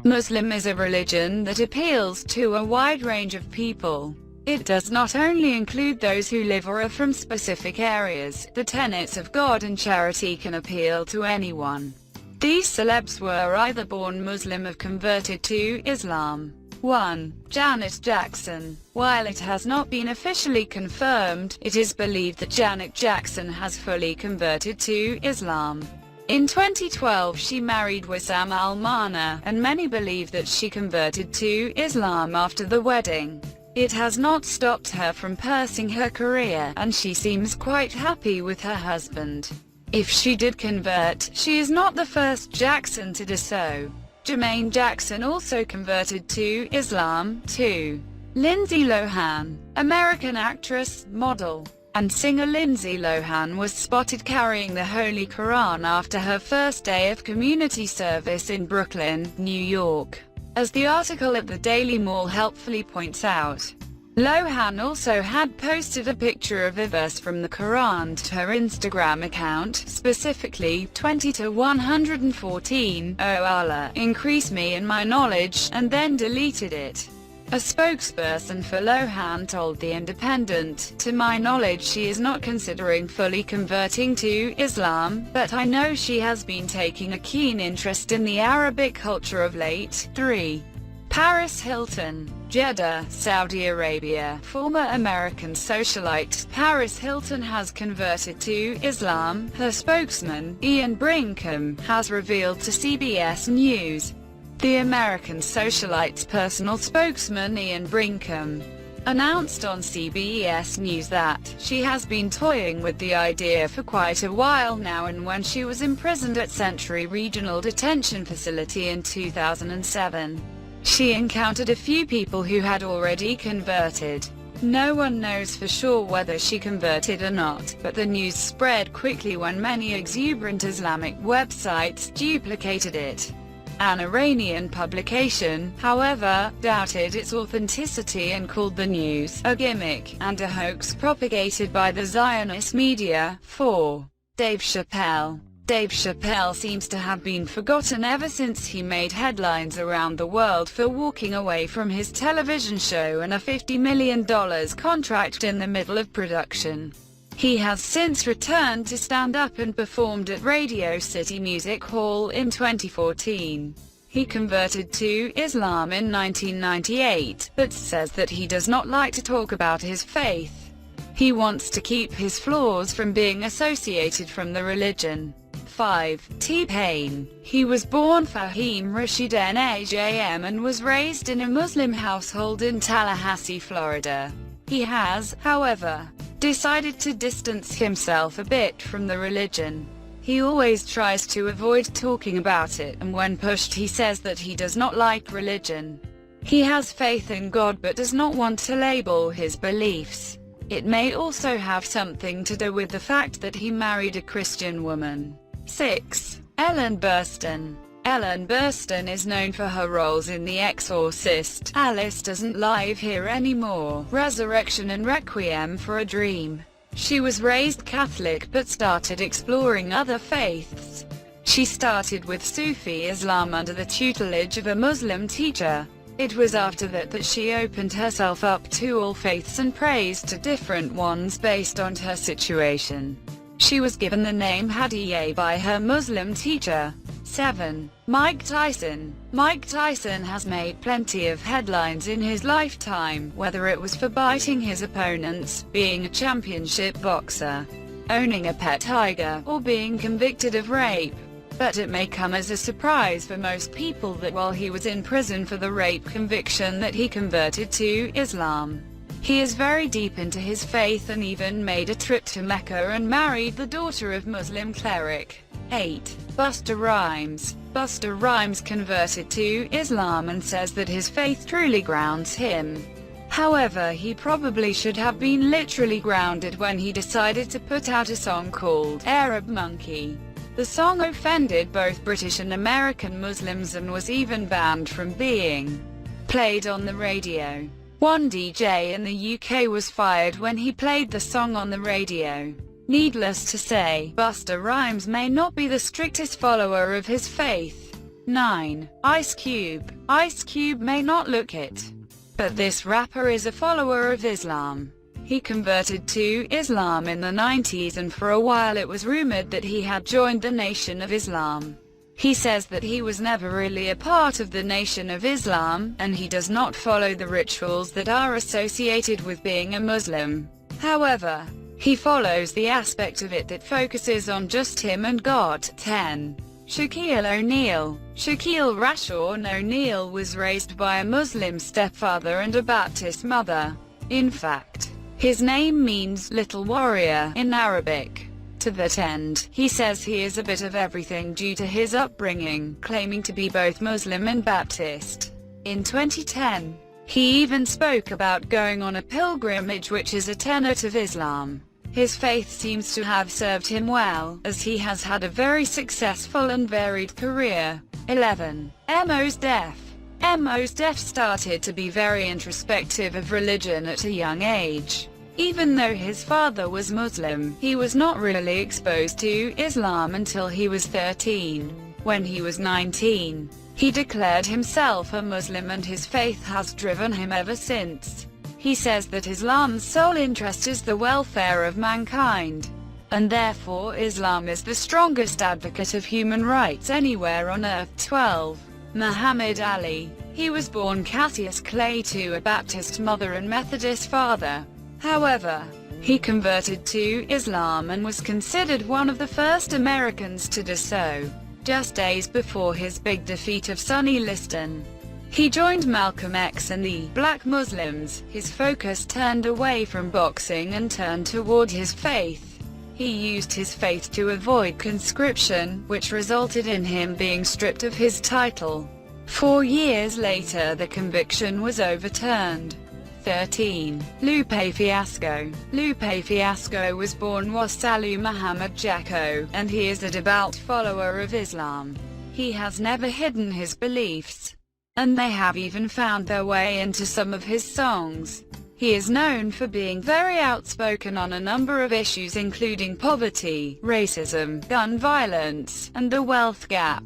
Muslim is a religion that appeals to a wide range of people. It does not only include those who live or are from specific areas. The tenets of God and charity can appeal to anyone. These celebs were either born Muslim or converted to Islam. 1. Janet Jackson. While it has not been officially confirmed, it is believed that Janet Jackson has fully converted to Islam. In 2012 she married Wissam Al-Mana, and many believe that she converted to Islam after the wedding. It has not stopped her from pursuing her career, and she seems quite happy with her husband. If she did convert, she is not the first Jackson to do so. Jermaine Jackson also converted to Islam. 2. Lindsay Lohan. American actress, model, and singer Lindsay Lohan was spotted carrying the Holy Quran after her first day of community service in Brooklyn, New York. As the article at the Daily Mail helpfully points out, Lohan also had posted a picture of a verse from the Quran to her Instagram account, specifically 20-114, "O Allah, increase me in my knowledge," and then deleted it. A spokesperson for Lohan told The Independent, "To my knowledge she is not considering fully converting to Islam, but I know she has been taking a keen interest in the Arabic culture of late." 3. Paris Hilton. Jeddah, Saudi Arabia. Former American socialite Paris Hilton has converted to Islam, her spokesman, Ian Brinkham, has revealed to CBS News. The American socialite's personal spokesman Ian Brinkham announced on CBS News that she has been toying with the idea for quite a while now, and when she was imprisoned at Century Regional Detention Facility in 2007. She encountered a few people who had already converted. No one knows for sure whether she converted or not, but the news spread quickly when many exuberant Islamic websites duplicated it. An Iranian publication, however, doubted its authenticity and called the news a gimmick and a hoax propagated by the Zionist media. 4. Dave Chappelle. Dave Chappelle seems to have been forgotten ever since he made headlines around the world for walking away from his television show and a $50 million contract in the middle of production. He has since returned to stand-up and performed at Radio City Music Hall in 2014. He converted to Islam in 1998, but says that he does not like to talk about his faith. He wants to keep his flaws from being associated from the religion. 5. T-Pain. He was born Fahim Rashid Najm and was raised in a Muslim household in Tallahassee, Florida. He has, however, decided to distance himself a bit from the religion. He always tries to avoid talking about it, and when pushed he says that he does not like religion. He has faith in God but does not want to label his beliefs. It may also have something to do with the fact that he married a Christian woman. 6. Ellen Burstyn. Ellen Burstyn is known for her roles in The Exorcist, Alice Doesn't Live Here Anymore, Resurrection and Requiem for a Dream. She was raised Catholic but started exploring other faiths. She started with Sufi Islam under the tutelage of a Muslim teacher. It was after that she opened herself up to all faiths and prays to different ones based on her situation. She was given the name Hadiyah by her Muslim teacher. 7. Mike Tyson. Mike Tyson has made plenty of headlines in his lifetime, whether it was for biting his opponents, being a championship boxer, owning a pet tiger, or being convicted of rape. But it may come as a surprise for most people that while he was in prison for the rape conviction that he converted to Islam. He is very deep into his faith and even made a trip to Mecca and married the daughter of Muslim cleric. 8. Busta Rhymes. Busta Rhymes converted to Islam and says that his faith truly grounds him. However, he probably should have been literally grounded when he decided to put out a song called Arab Monkey. The song offended both British and American Muslims and was even banned from being played on the radio. One DJ in the UK was fired when he played the song on the radio. Needless to say, Busta Rhymes may not be the strictest follower of his faith. 9. Ice Cube. Ice Cube may not look it, but this rapper is a follower of Islam. He converted to Islam in the 90s, and for a while it was rumored that he had joined the Nation of Islam. He says that he was never really a part of the Nation of Islam, and he does not follow the rituals that are associated with being a Muslim. However, he follows the aspect of it that focuses on just him and God. 10. Shaquille O'Neal. Shaquille Rashawn O'Neal was raised by a Muslim stepfather and a Baptist mother. In fact, his name means little warrior in Arabic. To that end, he says he is a bit of everything due to his upbringing, claiming to be both Muslim and Baptist. In 2010, he even spoke about going on a pilgrimage, which is a tenet of Islam. His faith seems to have served him well, as he has had a very successful and varied career. 11. Mos Def. Mos Def started to be very introspective of religion at a young age. Even though his father was Muslim, he was not really exposed to Islam until he was 13. When he was 19, he declared himself a Muslim, and his faith has driven him ever since. He says that Islam's sole interest is the welfare of mankind, and therefore Islam is the strongest advocate of human rights anywhere on earth. 12. Muhammad Ali. He was born Cassius Clay to a Baptist mother and Methodist father. However, he converted to Islam and was considered one of the first Americans to do so, just days before his big defeat of Sonny Liston. He joined Malcolm X and the Black Muslims. His focus turned away from boxing and turned toward his faith. He used his faith to avoid conscription, which resulted in him being stripped of his title. 4 years later, the conviction was overturned. 13. Lupe Fiasco. Lupe Fiasco was born Wasalu Muhammad Jacko, and he is a devout follower of Islam. He has never hidden his beliefs, and they have even found their way into some of his songs. He is known for being very outspoken on a number of issues, including poverty, racism, gun violence, and the wealth gap.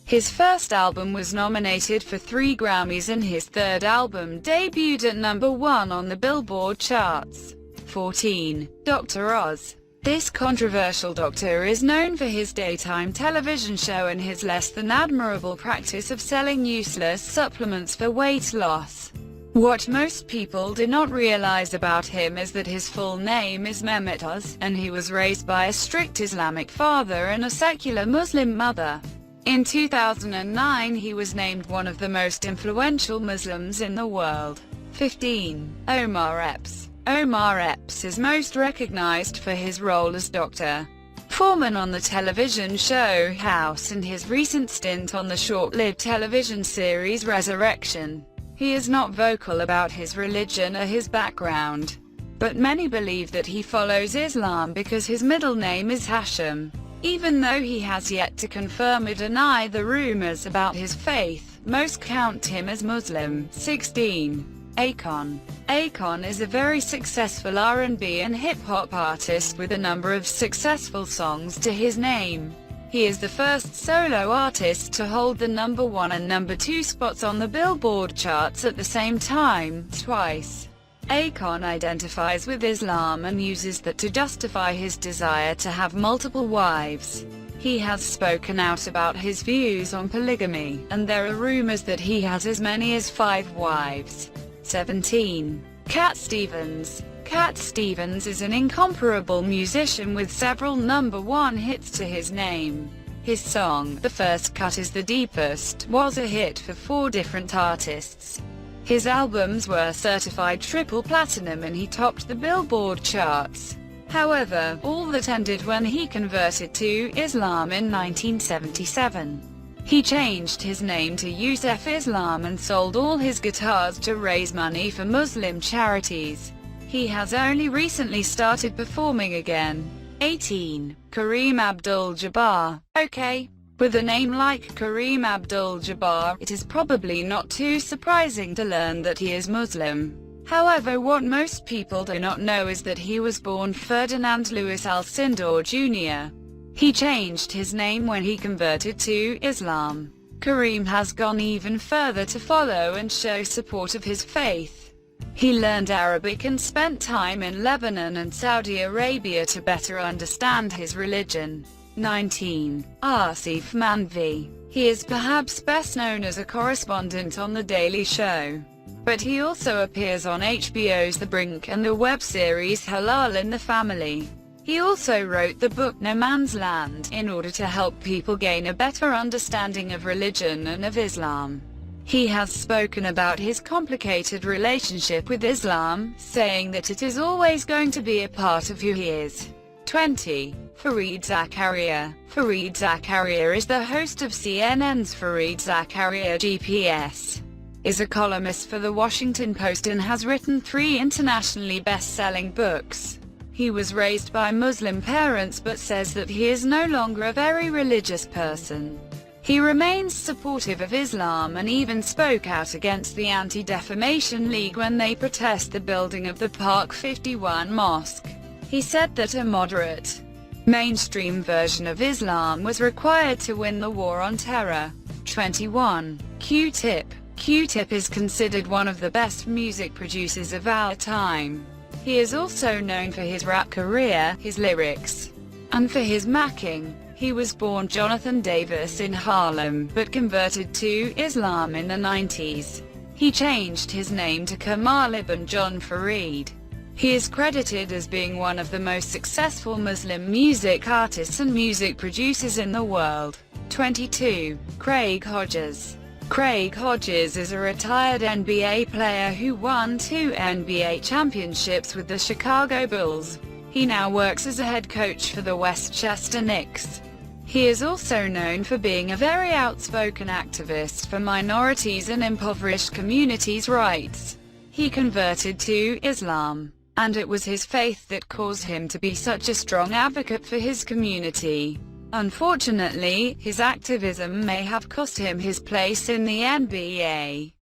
His first album was nominated for 3 Grammys, and his third album debuted at number 1 on the Billboard charts. 14. Dr. Oz. This controversial doctor is known for his daytime television show and his less than admirable practice of selling useless supplements for weight loss. What most people do not realize about him is that his full name is Mehmet Oz, and he was raised by a strict Islamic father and a secular Muslim mother. In 2009, he was named one of the most influential Muslims in the world. 15. Omar Epps. Omar Epps is most recognized for his role as Dr. Foreman on the television show House and his recent stint on the short-lived television series Resurrection. He is not vocal about his religion or his background, but many believe that he follows Islam because his middle name is Hashim. Even though he has yet to confirm or deny the rumors about his faith, most count him as Muslim. 16. Akon. Akon is a very successful R&B and hip-hop artist with a number of successful songs to his name. He is the first solo artist to hold the number 1 and number 2 spots on the Billboard charts at the same time, twice. Akon identifies with Islam and uses that to justify his desire to have multiple wives. He has spoken out about his views on polygamy, and there are rumors that he has as many as 5 wives. 17. Cat Stevens. Cat Stevens is an incomparable musician with several number 1 hits to his name. His song, The First Cut Is the Deepest, was a hit for 4 different artists. His albums were certified triple platinum and he topped the Billboard charts. However, all that ended when he converted to Islam in 1977. He changed his name to Yusuf Islam and sold all his guitars to raise money for Muslim charities. He has only recently started performing again. 18. Kareem Abdul-Jabbar. Okay. With a name like Kareem Abdul-Jabbar, it is probably not too surprising to learn that he is Muslim. However, what most people do not know is that he was born Ferdinand Louis Alcindor Jr. He changed his name when he converted to Islam. Kareem has gone even further to follow and show support of his faith. He learned Arabic and spent time in Lebanon and Saudi Arabia to better understand his religion. 19. Asif Manvi. He is perhaps best known as a correspondent on The Daily Show, but he also appears on HBO's The Brink and the web series Halal in the Family. He also wrote the book No Man's Land, in order to help people gain a better understanding of religion and of Islam. He has spoken about his complicated relationship with Islam, saying that it is always going to be a part of who he is. 20. Fareed Zakaria. Fareed Zakaria is the host of CNN's Fareed Zakaria GPS, is a columnist for The Washington Post and has written 3 internationally best-selling books. He was raised by Muslim parents but says that he is no longer a very religious person. He remains supportive of Islam and even spoke out against the Anti-Defamation League when they protest the building of the Park 51 mosque. He said that a moderate, mainstream version of Islam was required to win the war on terror. 21. Q-Tip. Q-Tip is considered one of the best music producers of our time. He is also known for his rap career, his lyrics, and for his macking. He was born Jonathan Davis in Harlem, but converted to Islam in the 90s. He changed his name to Kamal Ibn John Fareed. He is credited as being one of the most successful Muslim music artists and music producers in the world. 22. Craig Hodges. Craig Hodges is a retired NBA player who won 2 NBA championships with the Chicago Bulls. He now works as a head coach for the Westchester Knicks. He is also known for being a very outspoken activist for minorities and impoverished communities' rights. He converted to Islam, and it was his faith that caused him to be such a strong advocate for his community. Unfortunately, his activism may have cost him his place in the NBA.